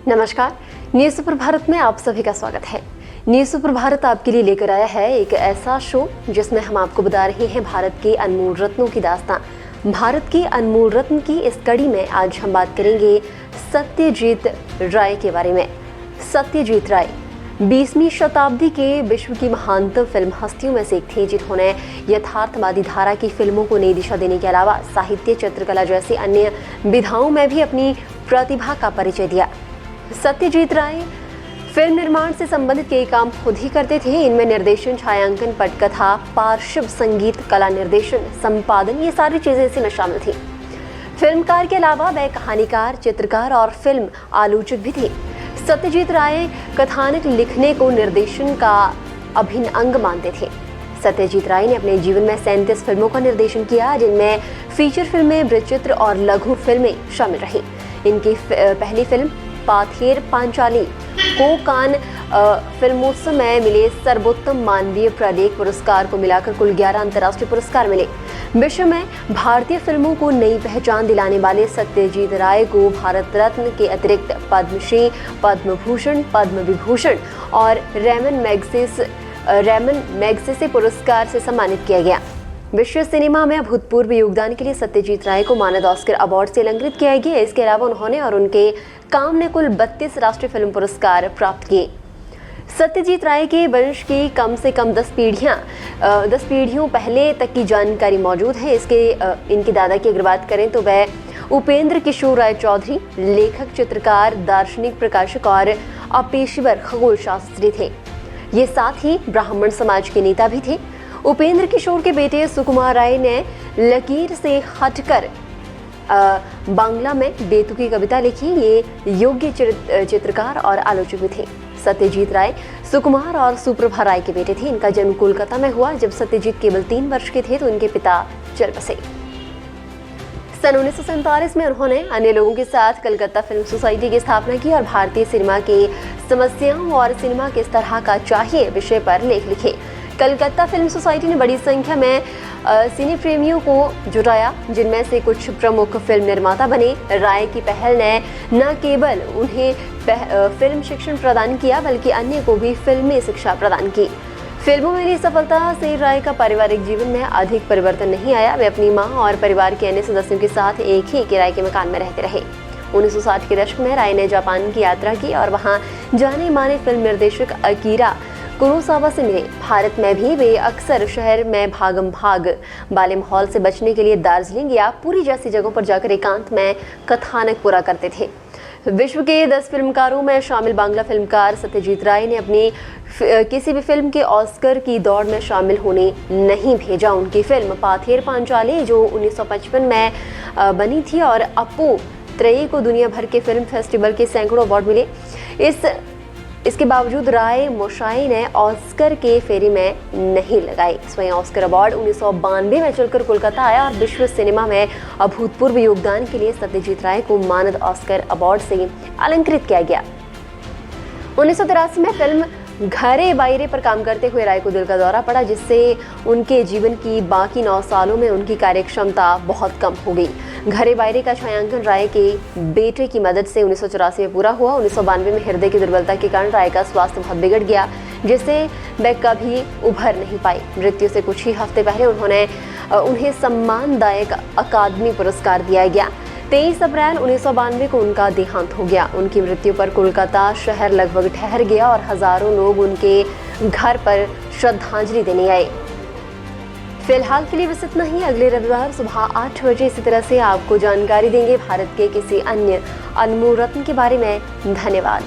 नमस्कार, news super Bharat में आप सभी का स्वागत है। न्यूज़ सुपर भारत आपके लिए लेकर आया है एक ऐसा शो जिसमें हम आपको बता रहे हैं भारत के अनमोल रत्नों की दास्तां। भारत के अनमोल रत्न की इस कड़ी में आज हम बात करेंगे सत्यजीत राय के बारे में। सत्यजीत राय 20वीं शताब्दी के विश्व की महानतम फिल्म हस्तियों में से एक थे, जिन्होंने यथार्थवादी धारा की फिल्मों को नई दिशा देने के अलावा साहित्य, चित्रकला जैसी अन्य विधाओं में भी अपनी प्रतिभा का परिचय दिया। सत्यजीत राय फिल्म निर्माण से संबंधित कई काम खुद ही करते थे। इनमें निर्देशन, छायांकन, पटकथा, पार्श्व संगीत, कला निर्देशन, संपादन, ये सारी चीजें इसी में शामिल थी। फिल्मकार के अलावा वह कहानीकार, चित्रकार और फिल्म आलोचक भी थे। सत्यजीत राय कथानक लिखने को निर्देशन का अभिन्न अंग मानते थे। सत्यजीत राय ने अपने जीवन में 37 फिल्मों का निर्देशन किया, जिनमें फीचर फिल्में, वृत्तचित्र और लघु फिल्में शामिल रही। इनकी पहली फिल्म पाथेर पांचाली को कान फिल्मोत्सव में मिले सर्वोत्तम मानवीय प्रलेख पुरस्कार को मिलाकर कुल 11 अंतर्राष्ट्रीय पुरस्कार मिले। विश्व में भारतीय फिल्मों को नई पहचान दिलाने वाले सत्यजीत राय को भारत रत्न के अतिरिक्त पद्मश्री, पद्म भूषण, पद्म विभूषण और रेमन मैग्सेसे पुरस्कार से सम्मानित किया गया। विश्व सिनेमा में अभूतपूर्व योगदान के लिए सत्यजीत राय को मानद ऑस्कर अवार्ड से अलंकृत किया गया। इसके अलावा उन्होंने और उनके काम ने कुल 32 राष्ट्रीय फिल्म पुरस्कार प्राप्त किए। सत्यजीत राय के वंश की कम से कम 10 पीढ़ियों पहले तक की जानकारी मौजूद है। इनके दादा की अगर बात करें तो वह उपेंद्र किशोर राय चौधरी लेखक, चित्रकार, दार्शनिक, प्रकाशक और अपेशेवर खगोल शास्त्री थे। ये साथ ही ब्राह्मण समाज के नेता भी थे। उपेंद्र किशोर के बेटे सुकुमार राय ने लकीर से हटकर बांग्ला में बेतुकी कविता लिखी। ये योग्य चित्रकार और आलोचक भी थे। सत्यजीत राय सुकुमार और सुप्रभा राय के बेटे थे। इनका जन्म कोलकाता में हुआ। जब सत्यजीत केवल 3 वर्ष के थे तो इनके पिता चल बसे। सन 1947 में उन्होंने अन्य लोगों के साथ कलकत्ता फिल्म सोसाइटी की स्थापना की और भारतीय सिनेमा की समस्याओं और सिनेमा किस तरह का चाहिए विषय पर लेख लिखे। कलकत्ता फिल्म सोसाइटी ने बड़ी संख्या में सिने प्रेमियों को जुटाया, जिनमें से कुछ प्रमुख फिल्म निर्माता बने। राय की पहल ने न केवल उन्हें फिल्म शिक्षण प्रदान किया, बल्कि अन्य को भी फिल्मी शिक्षा प्रदान की। फिल्मों में मिली सफलता से राय का पारिवारिक जीवन में अधिक परिवर्तन नहीं आया। वे अपनी मां और परिवार के अन्य सदस्यों के साथ एक ही किराए के मकान में रहते रहे। 1960 के दशक में राय ने जापान की यात्रा की और वहां जाने माने फिल्म निर्देशक अकीरा कुरोसावा से मिले। भारत में भी वे अक्सर शहर में भागम भाग वाले माहौल से बचने के लिए दार्जिलिंग या पुरी जैसी जगहों पर जाकर एकांत में कथानक पूरा करते थे। विश्व के 10 फिल्मकारों में शामिल बांग्ला फिल्मकार सत्यजीत राय ने अपनी किसी भी फिल्म के ऑस्कर की दौड़ में शामिल होने नहीं भेजा। उनकी फिल्म पाथेर पांचाली जो 1955 में बनी थी और अपू त्रयी को दुनिया भर के फिल्म फेस्टिवल के सैकड़ों अवार्ड मिले। इसके बावजूद राय मोशाई ने ऑस्कर के फेरी में नहीं लगाई। स्वयं ऑस्कर अवार्ड 1992 में चलकर कोलकाता आया और विश्व सिनेमा में अभूतपूर्व योगदान के लिए सत्यजीत राय को मानद ऑस्कर अवार्ड से अलंकृत किया गया। 1983 में फिल्म घरे बायरे पर काम करते हुए राय को दिल का दौरा पड़ा, जिससे उनके जीवन की बाकी 9 सालों में उनकी कार्यक्षमता बहुत कम हो गई। घरे बायरे का छायांकन राय के बेटे की मदद से 1984 में पूरा हुआ। 1992 में हृदय की दुर्बलता के कारण राय का स्वास्थ्य बहुत बिगड़ गया, जिससे वे कभी उभर नहीं पाई। मृत्यु से कुछ ही हफ्ते पहले उन्हें सम्मानदायक अकादमी पुरस्कार दिया गया। 23 अप्रैल 1992 को उनका देहांत हो गया। उनकी मृत्यु पर कोलकाता शहर लगभग ठहर गया और हजारों लोग उनके घर पर श्रद्धांजलि देने आए। फिलहाल के लिए बस इतना ही। अगले रविवार सुबह 8 बजे इसी तरह से आपको जानकारी देंगे भारत के किसी अन्य अनमोल रत्न के बारे में। धन्यवाद।